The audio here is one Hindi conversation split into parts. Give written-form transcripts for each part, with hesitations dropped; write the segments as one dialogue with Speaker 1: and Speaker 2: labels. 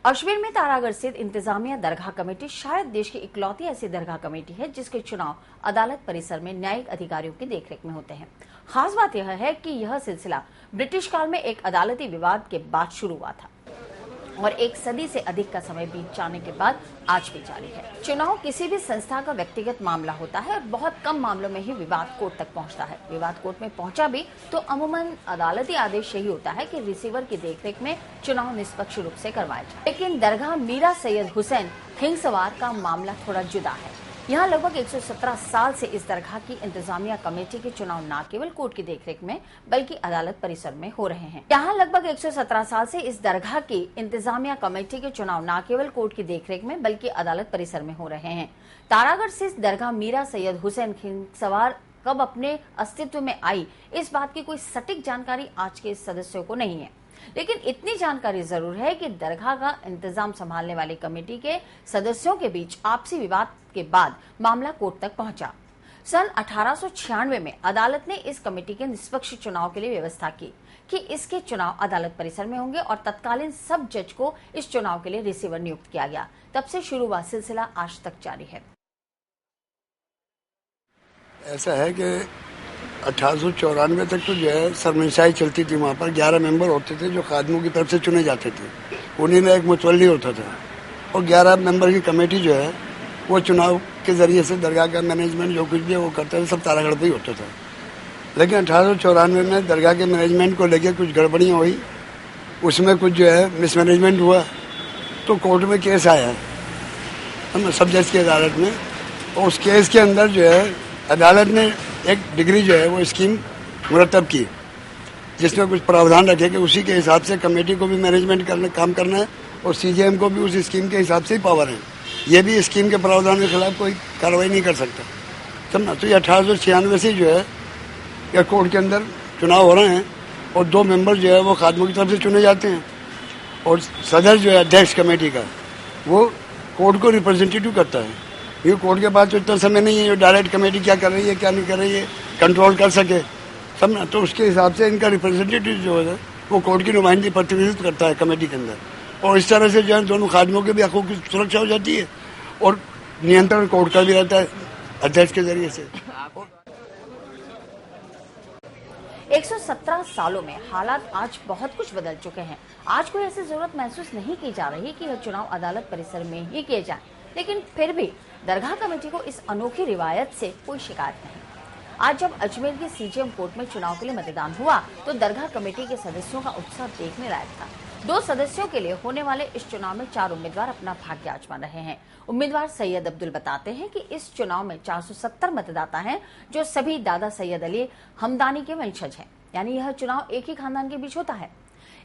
Speaker 1: अजमेर में तारागढ़ स्थित इंतजामिया दरगाह कमेटी शायद देश की इकलौती ऐसी दरगाह कमेटी है जिसके चुनाव अदालत परिसर में न्यायिक अधिकारियों की देखरेख में होते हैं। खास बात यह है कि यह सिलसिला ब्रिटिश काल में एक अदालती विवाद के बाद शुरू हुआ था और एक सदी से अधिक का समय बीत जाने के बाद आज भी जारी है। चुनाव किसी भी संस्था का व्यक्तिगत मामला होता है और बहुत कम मामलों में ही विवाद कोर्ट तक पहुंचता है। विवाद कोर्ट में पहुंचा भी तो अमूमन अदालती आदेश यही होता है कि रिसीवर की देखरेख में चुनाव निष्पक्ष रूप से करवाया जाए। लेकिन दरगाह मीरा सैयद हुसैन हिंगसवार का मामला थोड़ा जुदा है। यहाँ लगभग 117 साल से इस दरगाह की इंतजामिया कमेटी के चुनाव न केवल कोर्ट की देखरेख में बल्कि अदालत परिसर में हो रहे हैं। यहाँ लगभग 117 साल से इस दरगाह की इंतजामिया कमेटी के चुनाव न केवल कोर्ट की देखरेख में बल्कि अदालत परिसर में हो रहे हैं। तारागढ़ से इस दरगाह मीरा सैयद हुसैन हिंगसवार कब अपने अस्तित्व में आई, इस बात की कोई सटीक जानकारी आज के सदस्यों को नहीं है, लेकिन इतनी जानकारी जरूर है कि दरगाह का इंतजाम संभालने वाली कमेटी के सदस्यों के बीच आपसी विवाद के बाद मामला कोर्ट तक पहुंचा। सन 1896 में अदालत ने इस कमेटी के निष्पक्ष चुनाव के लिए व्यवस्था की कि इसके चुनाव अदालत परिसर में होंगे और तत्कालीन सब जज को इस चुनाव के लिए रिसीवर नियुक्त किया गया। तब से शुरू हुआ सिलसिला आज तक जारी है।
Speaker 2: ऐसा है कि 1894 तक तो जो है सरमनशाही चलती थी। वहाँ पर 11 मेंबर होते थे जो खादिमों की तरफ से चुने जाते थे। उन्हीं में एक मुतवल्ली होता था और 11 मेंबर की कमेटी जो है वो चुनाव के जरिए से दरगाह का मैनेजमेंट जो कुछ भी वो करता था सब तारागढ़ पे ही होता था। लेकिन 1894 में दरगाह के मैनेजमेंट को लेकर कुछ गड़बड़ियाँ हुई, उसमें कुछ जो है मिसमैनेजमेंट हुआ तो कोर्ट में केस आया है सब जज की अदालत में। और उस केस के अंदर जो है अदालत ने एक डिग्री जो है वो स्कीम मुरतब की जिसमें कुछ प्रावधान रखे कि उसी के हिसाब से कमेटी को भी मैनेजमेंट करना काम करना है और सीजेएम को भी उस स्कीम के हिसाब से ही पावर है। ये भी स्कीम के प्रावधान के खिलाफ कोई कार्रवाई नहीं कर सकता, समझना। तो ये 1896 से जो है या कोर्ट के अंदर चुनाव हो रहे हैं और 2 मेंबर जो है वो खादिमों की तरफ से चुने जाते हैं और सदर जो है अध्यक्ष कमेटी का वो कोर्ट को रिप्रेजेंटेटिव करता है। ये कोर्ट के पास तो इतना समय नहीं है जो डायरेक्ट कमेटी क्या कर रही है क्या नहीं कर रही है कंट्रोल कर सके, समझना। तो उसके हिसाब से इनका रिप्रेजेंटेटिव जो है वो कोर्ट की नुमाइंदगी प्रतिनिधित्व करता है कमेटी के अंदर और इस तरह से जो है दोनों खादिमों के भी हकों की सुरक्षा हो जाती है और नियंत्रण कोर्ट का भी रहता है अध्यक्ष के जरिए से।
Speaker 1: 117 सालों में हालात आज बहुत कुछ बदल चुके हैं। आज कोई ऐसी जरूरत महसूस नहीं की जा रही कि यह चुनाव अदालत परिसर में ही किए जाए, लेकिन फिर भी दरगाह कमेटी को इस अनोखी रिवायत से कोई शिकायत नहीं। आज जब अजमेर के सीजेएम कोर्ट में चुनाव के लिए मतदान हुआ तो दरगाह कमेटी के सदस्यों का उत्साह देखने लायक था। 2 सदस्यों के लिए होने वाले इस चुनाव में 4 उम्मीदवार अपना भाग्य आजमा रहे हैं। उम्मीदवार सैयद अब्दुल बताते हैं कि इस चुनाव में 470 मतदाता हैं जो सभी दादा सैयद अली हमदानी के वंशज हैं, यानी यह चुनाव एक ही खानदान के बीच होता है।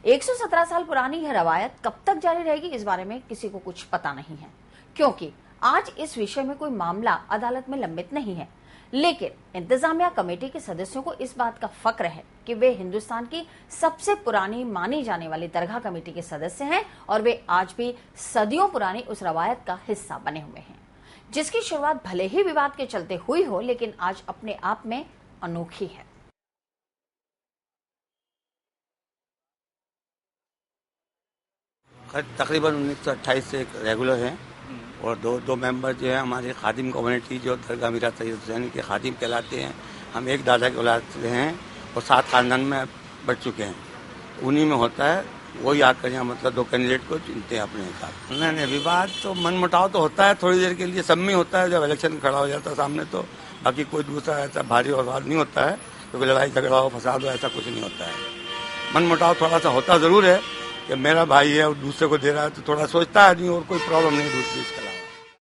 Speaker 1: 117 साल पुरानी यह रवायत कब तक जारी रहेगी इस बारे में किसी को कुछ पता नहीं है, क्योंकि आज इस विषय में कोई मामला अदालत में लंबित नहीं है। लेकिन इंतजामिया कमेटी के सदस्यों को इस बात का फक्र है कि वे हिंदुस्तान की सबसे पुरानी मानी जाने वाली दरगाह कमेटी के सदस्य हैं और वे आज भी सदियों पुरानी उस रवायत का हिस्सा बने हुए हैं जिसकी शुरुआत भले ही विवाद के चलते हुई हो, लेकिन आज अपने आप में अनोखी है।
Speaker 3: तकरीबन 1928 से रेगुलर हैं और दो मेंबर जो है हमारी खादिम कम्युनिटी जो दरगाह मीरा सैयद हुसैन के खादिम कहलाते हैं। हम एक दादा के औलाद से हैं और 7 खानदान में बढ़ चुके हैं। उन्हीं में होता है वही आकर यहाँ मतलब 2 कैंडिडेट को चुनते हैं अपने हिसाब। नहीं, विवाद तो मनमुटाव तो होता है थोड़ी देर के लिए, सब में होता है। जब इलेक्शन खड़ा हो जाता है सामने तो बाकी कोई दूसरा ऐसा भारी विवाद नहीं होता है, क्योंकि लड़ाई झगड़ा हो फसाद हो ऐसा कुछ नहीं होता है। मनमुटाव थोड़ा सा होता जरूर है कि मेरा भाई है और दूसरे को दे रहा है तो थोड़ा सोचता है आदमी, और कोई प्रॉब्लम नहीं दूसरी इसका।